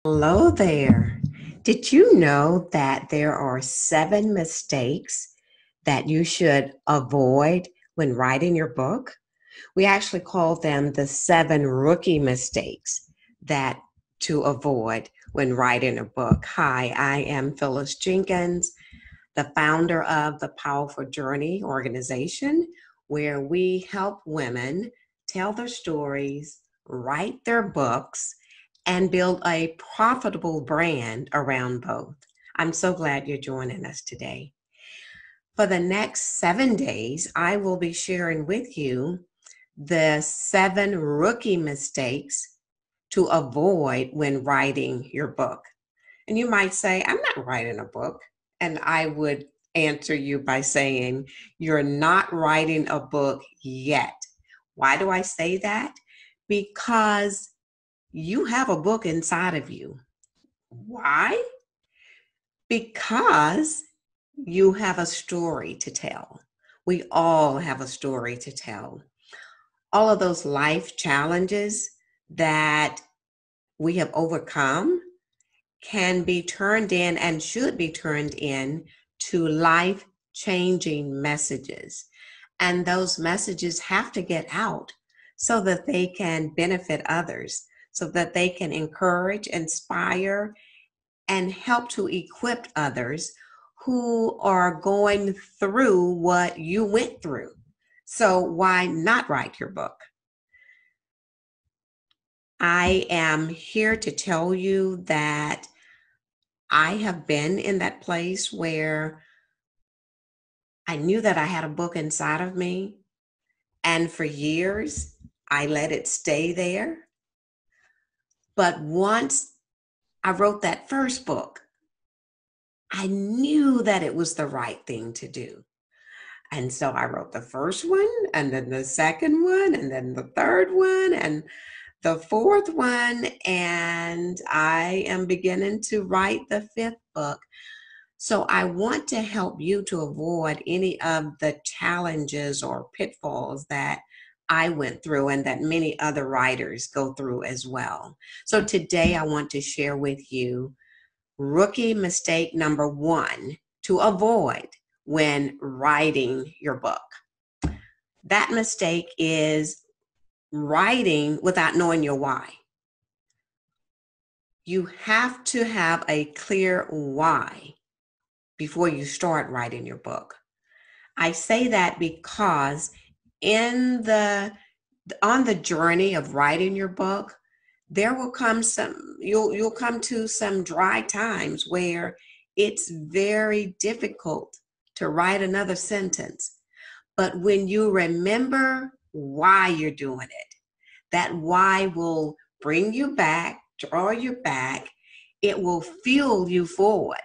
Hello there. Did you know that there are 7 mistakes that you should avoid when writing your book? We actually call them the 7 rookie mistakes that to avoid when writing a book. Hi, I am Phyllis Jenkins, the founder of the Powerful Journey organization, where we help women tell their stories, write their books, and build a profitable brand around both. I'm so glad you're joining us today. For the next 7 days, I will be sharing with you the 7 rookie mistakes to avoid when writing your book. And you might say, I'm not writing a book. And I would answer you by saying, you're not writing a book yet. Why do I say that? Because you have a book inside of you. Why? Because you have a story to tell. We all have a story to tell. All of those life challenges that we have overcome can be turned in and should be turned in to life changing messages. And those messages have to get out so that they can benefit others, so that they can encourage, inspire, and help to equip others who are going through what you went through. So, why not write your book? I am here to tell you that I have been in that place where I knew that I had a book inside of me, and for years I let it stay there. But once I wrote that first book, I knew that it was the right thing to do. And so I wrote the first one, and then the second one, and then the third one, and the fourth one, and I am beginning to write the fifth book. So I want to help you to avoid any of the challenges or pitfalls that I went through and that many other writers go through as well. So today I want to share with you rookie mistake number 1 to avoid when writing your book. That mistake is writing without knowing your why. You have to have a clear why before you start writing your book. I say that because in the on the journey of writing your book, there will come some you'll come to some dry times where it's very difficult to write another sentence. But when you remember why you're doing it, that why will bring you back, draw you back. It will fuel you forward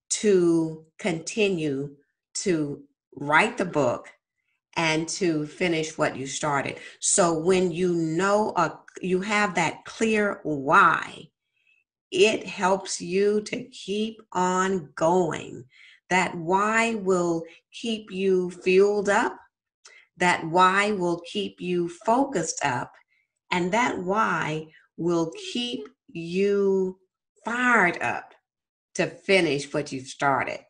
to continue to write the book and to finish what you started. So when you have that clear why, it helps you to keep on going. That why will keep you fueled up. That why will keep you focused up. And that why will keep you fired up to finish what you've started.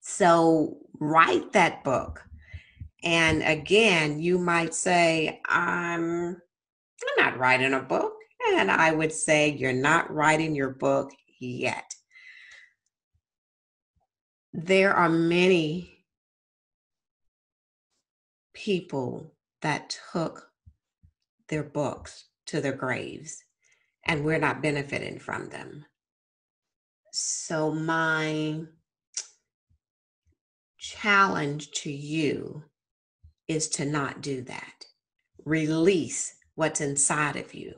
So write that book. And again, you might say, I'm not writing a book. And I would say, you're not writing your book yet. There are many people that took their books to their graves, and we're not benefiting from them. So, my challenge to you is to not do that. Release what's inside of you.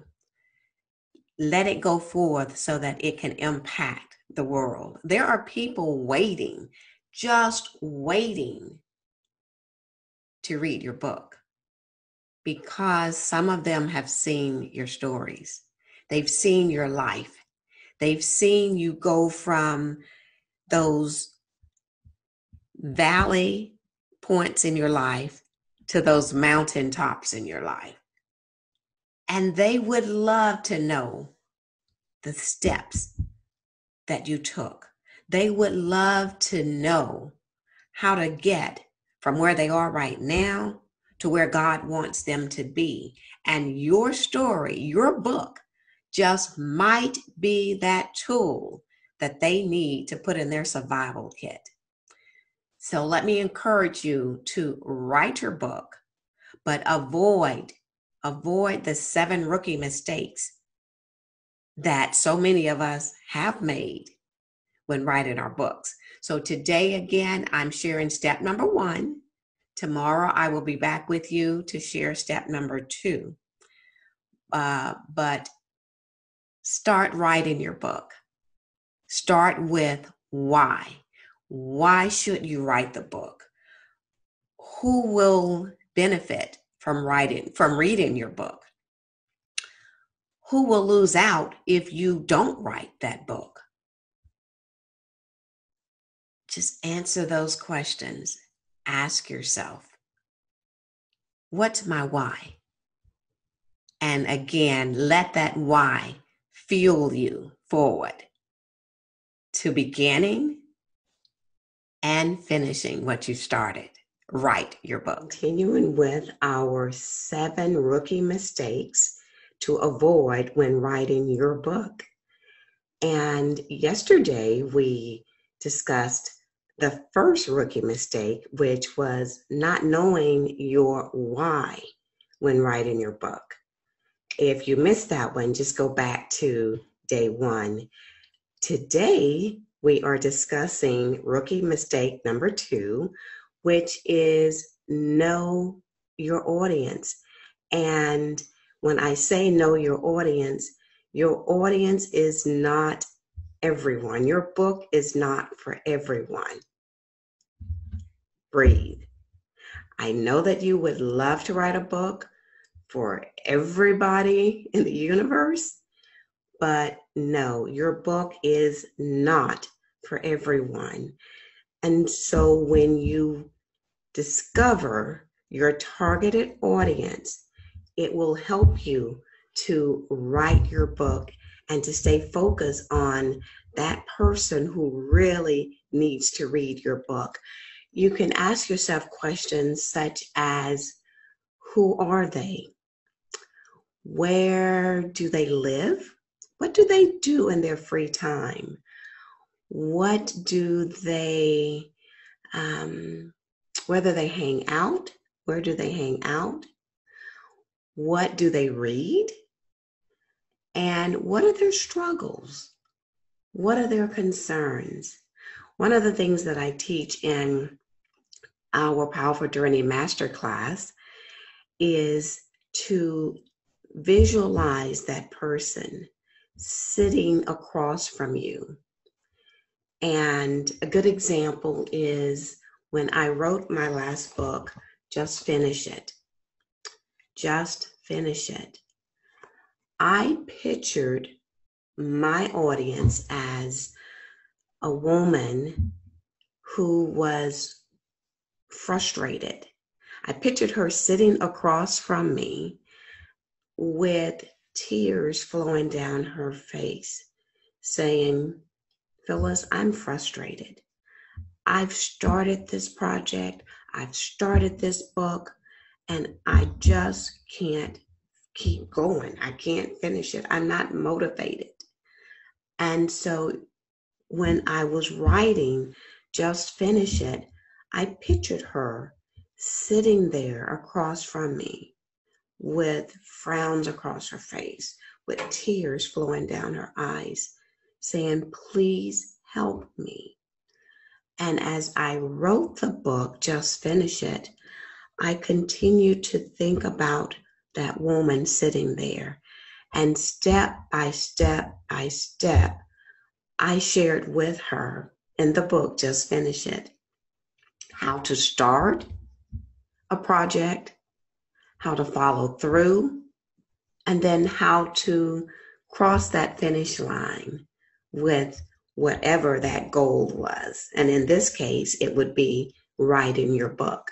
Let it go forth so that it can impact the world. There are people waiting, just waiting to read your book because some of them have seen your stories. They've seen your life. They've seen you go from those valley points in your life to those mountaintops in your life. And they would love to know the steps that you took. They would love to know how to get from where they are right now to where God wants them to be. And your story, your book, just might be that tool that they need to put in their survival kit. So let me encourage you to write your book, but avoid the 7 rookie mistakes that so many of us have made when writing our books. So today, again, I'm sharing step number 1. Tomorrow, I will be back with you to share step number 2. But start writing your book. Start with why. Why should you write the book? Who will benefit from reading your book? Who will lose out if you don't write that book? Just answer those questions. Ask yourself, what's my why? And again, let that why fuel you forward to beginning and finishing what you started. Write your book. Continuing with our 7 rookie mistakes to avoid when writing your book. And yesterday we discussed the first rookie mistake, which was not knowing your why when writing your book. If you missed that one, just go back to day 1. Today, we are discussing rookie mistake number 2, which is know your audience. And when I say know your audience is not everyone. Your book is not for everyone. Breathe. I know that you would love to write a book for everybody in the universe, but no, your book is not for everyone. And so when you discover your targeted audience, it will help you to write your book and to stay focused on that person who really needs to read your book. You can ask yourself questions such as, who are they? Where do they live? What do they do in their free time? What do they, whether they hang out? Where do they hang out? What do they read? And what are their struggles? What are their concerns? One of the things that I teach in our Powerful Journey Masterclass is to visualize that person sitting across from you. And a good example is when I wrote my last book, Just Finish It. Just Finish It. I pictured my audience as a woman who was frustrated. I pictured her sitting across from me with tears flowing down her face, saying, Phyllis, I'm frustrated. I've started this project, I've started this book, and I just can't keep going. I can't finish it. I'm not motivated. And so when I was writing Just Finish It, I pictured her sitting there across from me with frowns across her face, with tears flowing down her eyes, saying, please help me. And as I wrote the book, Just Finish It, I continued to think about that woman sitting there. And step by step by step, I shared with her in the book, Just Finish It, how to start a project, how to follow through, and then how to cross that finish line with whatever that goal was. And in this case, it would be writing your book.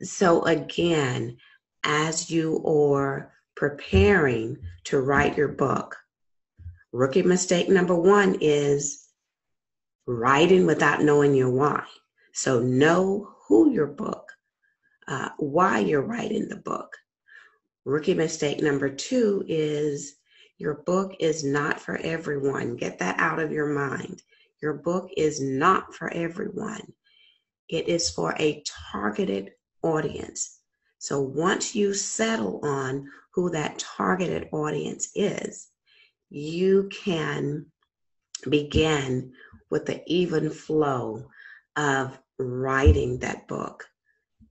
So again, as you are preparing to write your book. Rookie mistake number one is writing without knowing your why. So know who your book, why you're writing the book. Rookie mistake number two is your book is not for everyone. Get that out of your mind. Your book is not for everyone. It is for a targeted audience. So once you settle on who that targeted audience is, you can begin with the even flow of writing that book,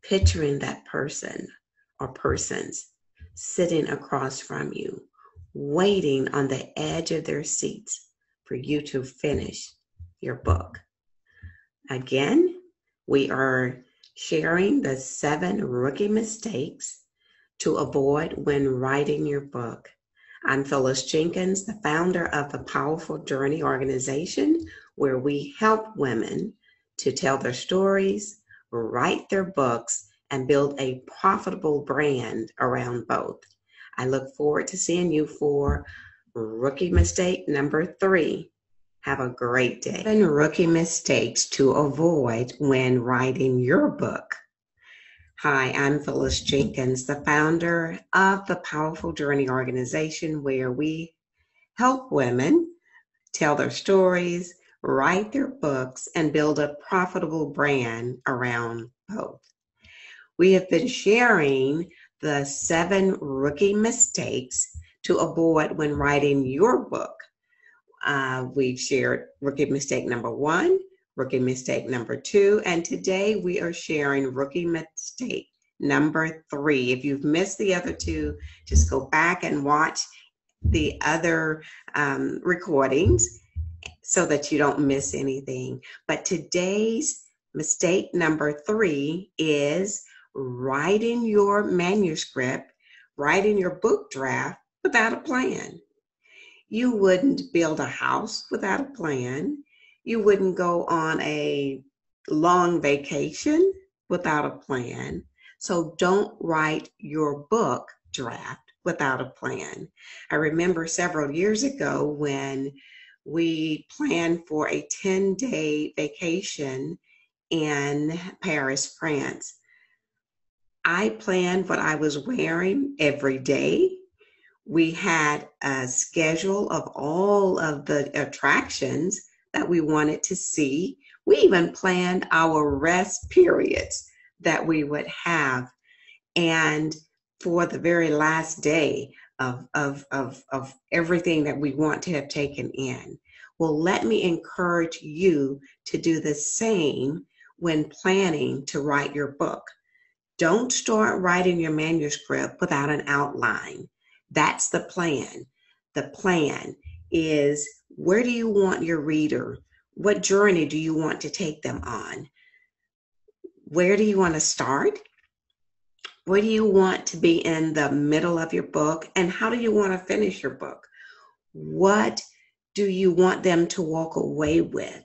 picturing that person or persons sitting across from you, waiting on the edge of their seats for you to finish your book. Again, we are sharing the 7 rookie mistakes to avoid when writing your book. I'm Phyllis Jenkins, the founder of the Powerful Journey organization, where we help women to tell their stories, write their books, and build a profitable brand around both. I look forward to seeing you for rookie mistake number 3. Have a great day. 7 rookie mistakes to avoid when writing your book. Hi, I'm Phyllis Jenkins, the founder of the Powerful Journey organization, where we help women tell their stories, write their books, and build a profitable brand around both. We have been sharing the 7 rookie mistakes to avoid when writing your book. We've shared rookie mistake number 1, rookie mistake number 2, and today we are sharing rookie mistake number 3. If you've missed the other 2, just go back and watch the other recordings so that you don't miss anything. But today's mistake number 3 is writing your manuscript, writing your book draft without a plan. You wouldn't build a house without a plan. You wouldn't go on a long vacation without a plan. So don't write your book draft without a plan. I remember several years ago when we planned for a 10-day vacation in Paris, France. I planned what I was wearing every day. We had a schedule of all of the attractions that we wanted to see. We even planned our rest periods that we would have. And for the very last day of everything that we want to have taken in. Well, let me encourage you to do the same when planning to write your book. Don't start writing your manuscript without an outline. That's the plan. The plan is, where do you want your reader? What journey do you want to take them on? Where do you want to start? Where do you want to be in the middle of your book? And how do you want to finish your book? What do you want them to walk away with?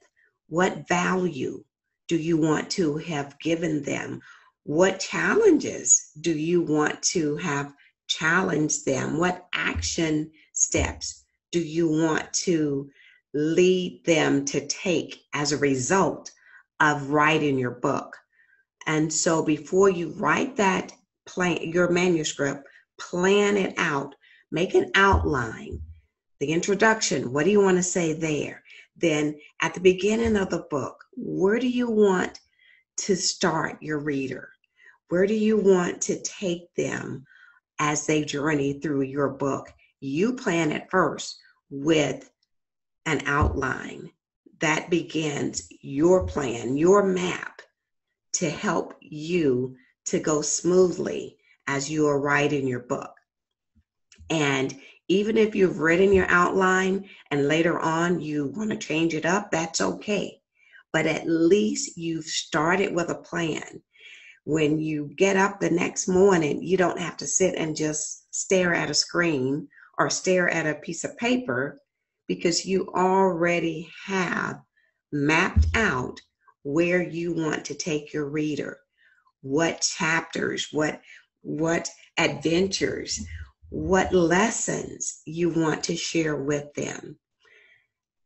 What value do you want to have given them? What challenges do you want to have challenged them? What action steps do you want to lead them to take as a result of writing your book? And so before you write that your manuscript, plan it out, make an outline, the introduction, what do you want to say there? Then at the beginning of the book, where do you want to start your reader? Where do you want to take them as they journey through your book? You plan it first with an outline that begins your plan, your map, to help you to go smoothly as you are writing your book. And even if you've written your outline and later on you want to change it up, that's okay. But at least you've started with a plan. When you get up the next morning, you don't have to sit and just stare at a screen or stare at a piece of paper, because you already have mapped out where you want to take your reader, what chapters, what adventures, what lessons you want to share with them.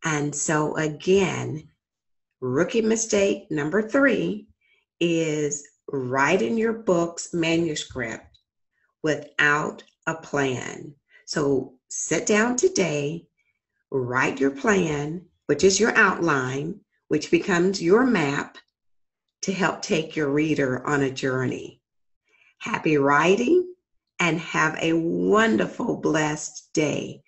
And so, again, rookie mistake number 3 is writing your book's manuscript without a plan. So, sit down today, write your plan, which is your outline, which becomes your map to help take your reader on a journey. Happy writing and have a wonderful, blessed day.